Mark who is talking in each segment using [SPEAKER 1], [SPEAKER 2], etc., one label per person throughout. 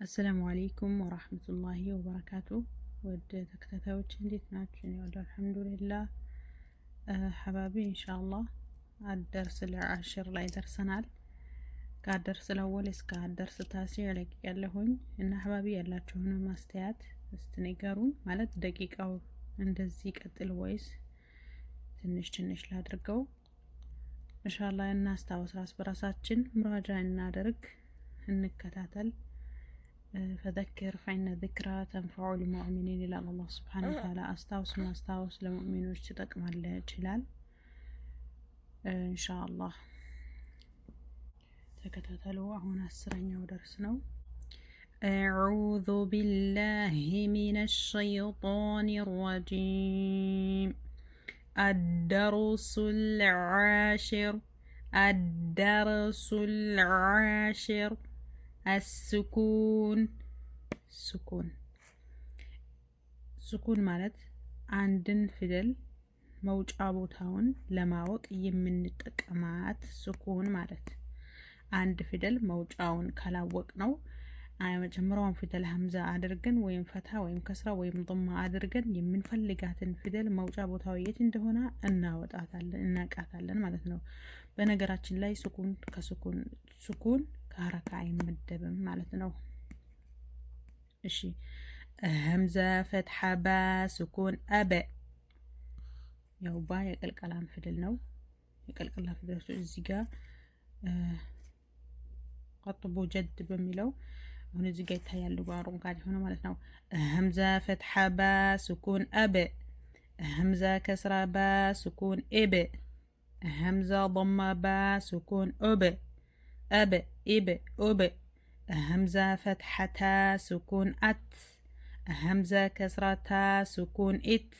[SPEAKER 1] አሰላሙ አለይኩም ወራህመቱላሂ ወበረካቱ። ወደ ተከታታዮች እንዴት ናችሁ? እኔ ወደ አልሐምዱሊላህ ሐባቢ ኢንሻአላህ አደርስ ለአሽር ላይ ደርሰናል። ከአደርስ ለወል እስከ አደርስ ታሲዕ ላይ ያለሁኝ እና ሐባቢ ያላችሁን ማስተያየት እስቲ ንገሩን። ማለት ደቂቃው እንደዚህ ይቀጥል ወይስ ትንሽ ላድርገው? ኢንሻአላህ እናስታውስ፣ ራስ በራሳችን ሙራጃ እናደርግ፣ እንከታተል። فذكر فإن الذكرى تنفع المؤمنين إلى الله سبحانه وتعالى أستاوس لمؤمنين تطقم الجلال إن شاء الله. تكتتلوا هنا السرين ودرسنا. أعوذ بالله من الشيطان الرجيم. الدرس العاشر ስኩን ማለት አንድን ፊደል መውጫ ቦታውን ለማወቅ የምንጠቀማት ስኩን ማለት። አንድ ፊደል መውጫውን ካላወቅ ነው መጀመሪያውን ፊደል ሀምዛ አድርገን ወይም ፈታ ወይም ከስራ ወይም ضማ አድርገን የምንፈልጋትን ፊደል መውጫ ቦታው የት እንደሆነ እናቃታለን ማለት ነው። በነገራችን ላይ ስኩን ከሐረካ አይመደብም ማለት ነው። እሺ ሀምዛ ፈትሐ ባ ስኩን አበ። ያው ባ የቀልቀላም ፊደል ነው። የቀልቀላ ፊደሎች እዚህ ጋር ቀጥቦ ጀድ በሚለው አሁን እዚህ ጋር ይታያሉ። በአረንጓዴ ሆነ ማለት ነው። ሀምዛ ፈትሐ ባ ስኩን አበ። ሀምዛ ከስራ ባ ስኩን ኢብ። ሀምዛ ضማ ባ ስኩን ኡብ أب إب أب. همزة فتحة تا سكون أت. همزة كسرة تا سكون إت.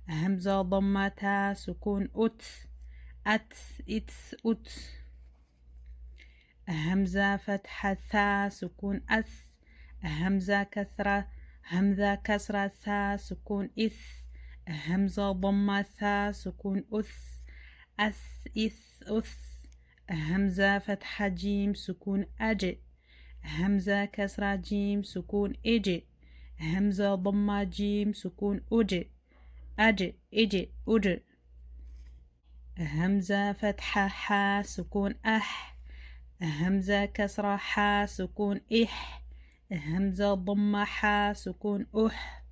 [SPEAKER 1] همزة ضمة تا سكون أت. أت إت أت. همزة فتحة ثا سكون أث. همزة كسرة ثا سكون إث. همزة ضمة ثا سكون أث. أث إث أث. همزة فتحة جيم سكون أج. همزة كسرة جيم سكون إج. همزة ضمة جيم سكون أج. أج إج أج. همزة فتحة حا سكون أح. همزة كسرة حا سكون إح. همزة ضمة حا سكون أح.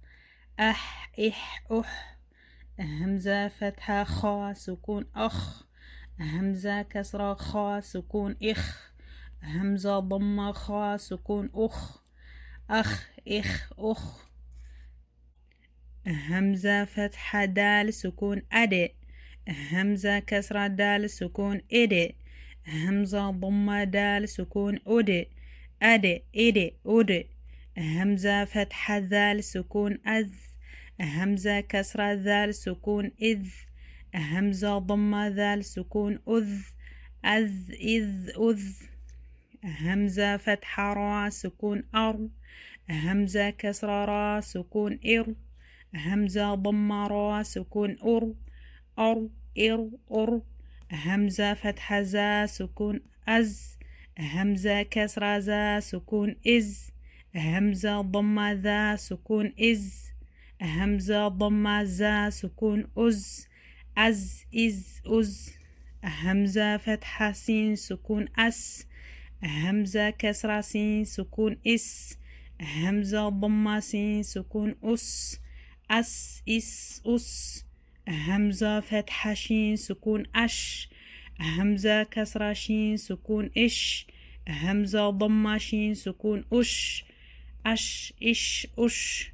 [SPEAKER 1] أح إح أح. همزة فتحة خا سكون أخ. همزة كسرة خا سكون إخ. همزة ضمة خا سكون أخ. أخ إخ أخ. همزة فتحة دال سكون أد. همزة كسرة دال سكون إد. همزة ضمة دال سكون أد. أد إد أد. همزة فتحة ذال سكون أذ. همزة كسرة ذال سكون إذ. همزة ضمة ذال سكون أذ. أذ إذ أذ. همزة فتحة را سكون أر. همزة كسرة را سكون إر. همزة ضمة را سكون أر. أر إر أر. همزة فتحة زا سكون أز. همزة كسرة زا سكون إز. همزة ضمة ذا سكون إز. همزة ضمة زا سكون أز. أز إز أز. همزة فتحة سين سكون أس. همزة كسرة سين سكون إس. همزة ضمة سين سكون أس. أس إس أس. همزة فتحة شين سكون أش. همزة كسرة شين سكون إش. همزة ضمة شين سكون أش. أش إش أش.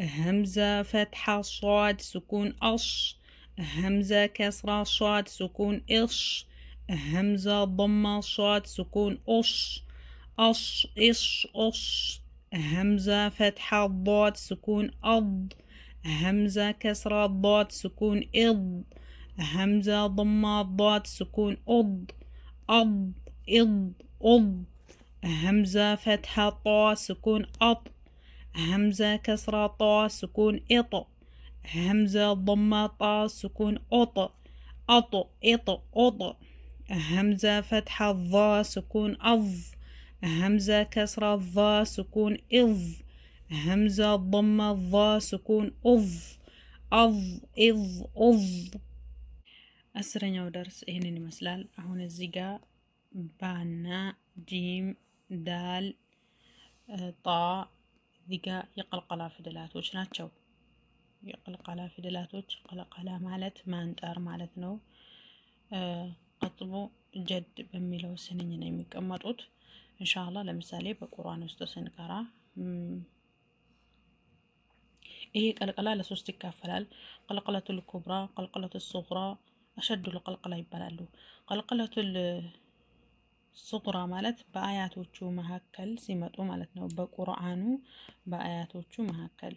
[SPEAKER 1] همزة فتحة صاد سكون أص. همزة كسرة صاد سكون إص. همزة ضمة صاد سكون أص. أص إص أص. همزة فتحة ضاد سكون أض. همزة كسرة ضاد سكون إض. همزة ضمة ضاد سكون أض. أض إض أض. همزة فتحة طا سكون أط. همزة كسرة طا سكون إط. همزة ضمة طا سكون أط. أط إط أط. همزة فتحة ضا سكون أض. همزة كسرة ضا سكون إض همزة ضمة ضا سكون أض أض إض أض أسرنيو درس هنا مسلال هون الزيقا بانا جيم دال طا ذيقا يقلقلا فدلاتوش ناتشو يقلقلا فدلاتوش قلقلا مالت ما انتار مالت نو قطبو جد بميلو سنين يميك أمطوت إن شاء الله لمثالي بقرآن استسن كرا إيه قلقلا لسوست كافلال قلقلة الكبرى قلقلة الصغرى أشد القلقلة يبلالو قلقلة الصغرى مالت بآياتوچو مهكل سيمتو مالت نو بقرآنو بآياتوچو مهكل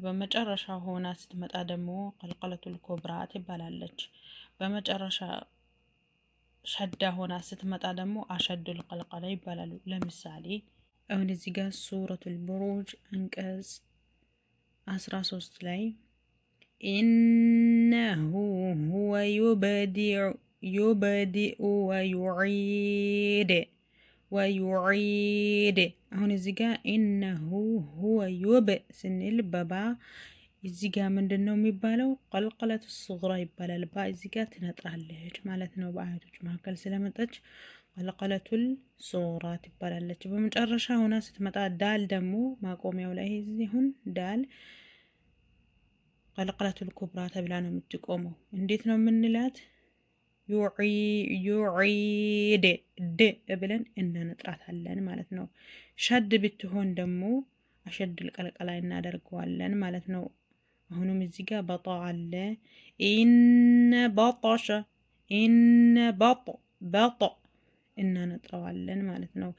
[SPEAKER 1] በመጨረሻ ሆና ስትመጣ ደግሞ ቀልቀለቱል ኩብራ ትባላለች። በመጨረሻ ሸዳ ሆና ስትመጣ ደግሞ አሸዱል ቀልቀላ ይባላሉ። ለምሳሌ አሁን እዚህ ጋር ሱረቱል ቡሩጅ አንቀጽ 13 ላይ ኢነሁ ሁወ ዩበዲኡ ወዩዒድ አሁን እዚህ ጋር ኢነሁ ሁወ ዩብ ስንል በባ እዚህ ጋር ምንድነው የሚባለው? ቀልቀለቱ ሱግራ ይባላል። ባ እዚህ ጋር ትነጥራለች ማለት ነው። በአያቶች መካከል ስለመጣች ቀልቀለቱል ሱግራ ትባላለች። በመጨረሻ ሆና ስትመጣ ዳል ደግሞ ማቆሚያው ላይ ይሁን ዳል ቀልቀለቱል ኩብራ ተብላ ነው የምትቆመው። እንዴት ነው የምንላት? ዩዒድ ድ ብለን እናነጥራታለን ማለት ነው። ሸድ ብትሆን ደግሞ አሸድል ቀልቀላ እናደርገዋለን ማለት ነው። አሁንም እዚህ ጋር በጣ አለ። ኢነ በጣ እናነጥረዋለን ማለት ነው።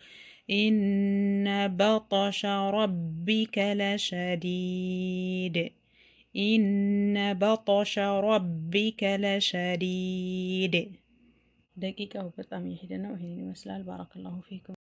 [SPEAKER 1] ኢነ በጣሸ ረቢከ ለሸዲድ ኢነ በጣሸ ረቢከ ለሸዲድ። ደቂቃው በጣም የሄደ ነው። ይሄን ይመስላል። ባረከላሁ ፊኩም።